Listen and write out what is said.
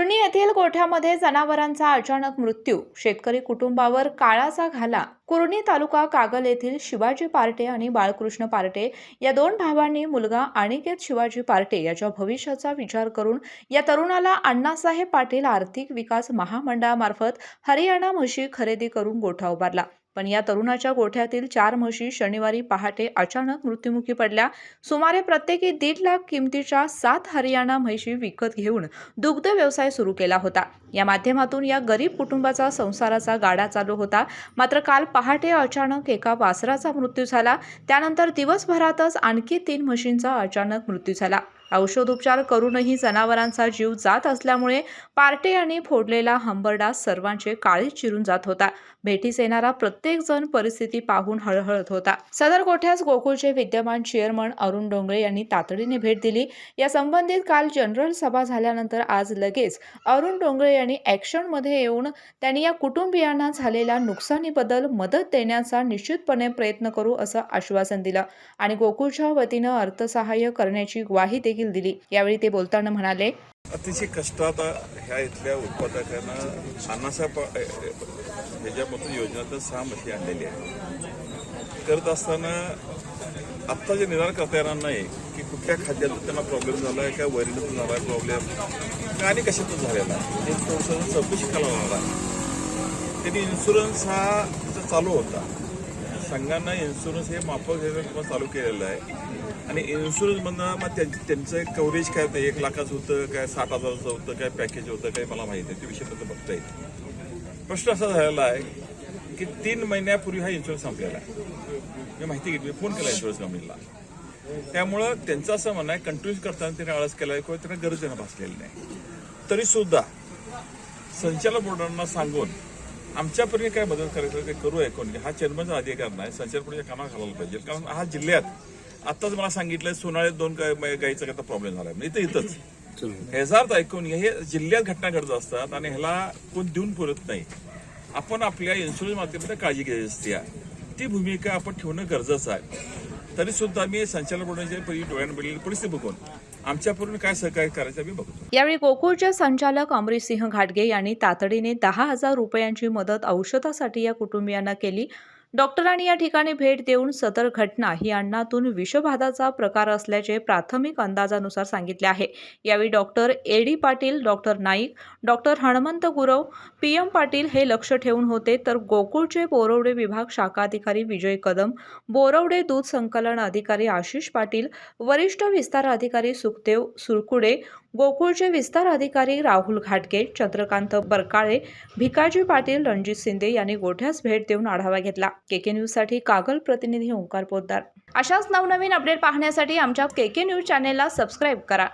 कुरणी येथील गोठ्यामध्ये जनावरांचा अचानक मृत्यू, शेतकरी कुटुंबावर काळाचा घाला। कुरणी तालुका कागल येथील शिवाजी पार्टे आणि बाळकृष्ण पार्टे या दोन भावांनी मुलगा अनिकेत शिवाजी पार्टे याच्या भविष्याचा विचार करून या तरुणाला अण्णासाहेब पाटील आर्थिक विकास महामंडळामार्फत हरियाणा म्हशी खरेदी करून गोठा उभारला। पण या तरुणाच्या गोठ्यातील 4 म्हशी शनिवारी पहाटे अचानक मृत्युमुखी पडल्या। सुमारे प्रत्येकी 1.5 लाख किमतीच्या 7 हरियाणा म्हशी विकत घेऊन दुग्ध व्यवसाय सुरू केला होता। या माध्यमातून या गरीब कुटुंबाचा संसाराचा गाडा चालू होता। मात्र काल पहाटे अचानक एका वासराचा मृत्यू झाला। त्यानंतर दिवसभरातच आणखी 3 म्हशींचा अचानक मृत्यू झाला। औषधोपचार करूनही जनावरांचा जीव जात असल्यामुळे पार्टे यांनी फोडलेला हंबरडा सर्वांचे काळीज चिरून जात होता। भेटीस येणारा प्रत्येक जण परिस्थिती पाहून हळहळत होता। सदर गोठ्यास गोकुळचे विद्यमान चेअरमन अरुण डोंगरे यांनी तातडीने भेट दिली। या संबंधित काल जनरल सभा झाल्यानंतर आज लगेच अरुण डोंगरे यांनी ॲक्शन मध्ये येऊन त्यांनी या कुटुंबियांना झालेल्या नुकसानीबद्दल मदत देण्याचा निश्चितपणे प्रयत्न करू असं आश्वासन दिलं आणि गोकुळच्या वतीनं अर्थसहाय्य करण्याची ग्वाही देखील दिली। यावेळी ते बोलताना म्हणाले, अतिशय कष्टात ह्या इथल्या उत्पादकांना अण्णासाहेब ह्याच्यामधून योजनेतून 6 म्हशी आणलेली आहे। करत असताना आत्ता जे निदान करता येणार नाही की कुठल्या खाद्यातून त्यांना प्रॉब्लेम झाला आहे, काय वैरणीतून झाला आहे प्रॉब्लेम, का आणि कशातून झालेला आहे हे थोडंसं चौकशी करायला लागणार आहे। त्यांनी इन्शुरन्स हा चालू होता, संघांना इन्शुरन्स हे माफक हे चालू केलेलं आहे आणि इन्शुरन्समधनं मग त्यांचं एक कव्हरेज काय होतं, 1 लाखाचं होतं, काय 60,000चं होतं, काय पॅकेज होतं, काय मला माहिती आहे, ते विषय फक्त बघता येईल। प्रश्न असा झालेला आहे की 3 महिन्यापूर्वी हा इन्शुरन्स संपलेला आहे। मी माहिती घेतली, फोन केला इन्शुरन्स कंपनीला। त्यामुळं त्यांचं असं म्हणणं आहे कंटिन्यूस करताना त्यांनी आळस केला आहे किंवा त्यांना गरज भासलेली नाही। तरीसुद्धा संचालक बोर्डांना सांगून आमच्यापर्यंत काय मदत करायचं ते करू ऐकून हा चेअरमनचा अधिकार नाही, संचालक बोर्डाच्या कानावर घालायला पाहिजे। कारण हा जिल्ह्यात आत्ताच मला सांगितलं सोनाळ्यात 2 गायीचा काय प्रॉब्लेम झाला आहे, इथंच ह्याचा ऐकून हे जिल्ह्यात घटना घडत असतात आणि ह्याला कोण देऊन पुरत नाही। आपण आपल्या इन्शुरन्स माध्यमातून काळजी घ्यायची असते, ती भूमिका आपण ठेवणं गरजेचं आहे। तरी सुद्धा मी संचालक बोर्डाच्या डोळ्यानं पडलेली परिस्थिती बघून आमच्यापूर्ण काय सहकार्य करायचं मी बघतो। यावेळी गोकुळचे संचालक अमरीसिंह घाटगे यांनी तातडीने 10,000 रुपयांची मदत औषधासाठी या कुटुंबियांना केली। डॉक्टरांनी या ठिकाणी भेट देऊन सदर घटना ही अन्नातून विषबाधाचा प्रकार असल्याचे प्राथमिक अंदाजानुसार सांगितले आहे। यावेळी doctor AD. Patil, doctor Naik, doctor Hanumant Gurav, PM. Patil हे लक्ष ठेवून होते, तर गोकुळचे बोरवडे विभाग शाखा अधिकारी विजय कदम, बोरवडे दूध संकलन अधिकारी आशिष पाटील, वरिष्ठ विस्तार अधिकारी सुखदेव सुरकुडे, गोकुळचे विस्तार अधिकारी राहुल घाटगे, चंद्रकांत बरकाळे, भिकाजी पाटील, रणजित शिंदे यांनी गोठ्यास भेट देऊन आढावा घेतला। केके न्यूज साठी कागल प्रतिनिधी ओंकार पोद्दार। अशाच नवनवीन अपडेट पाहण्यासाठी आमच्या केके न्यूज चॅनेलला सबस्क्राईब करा।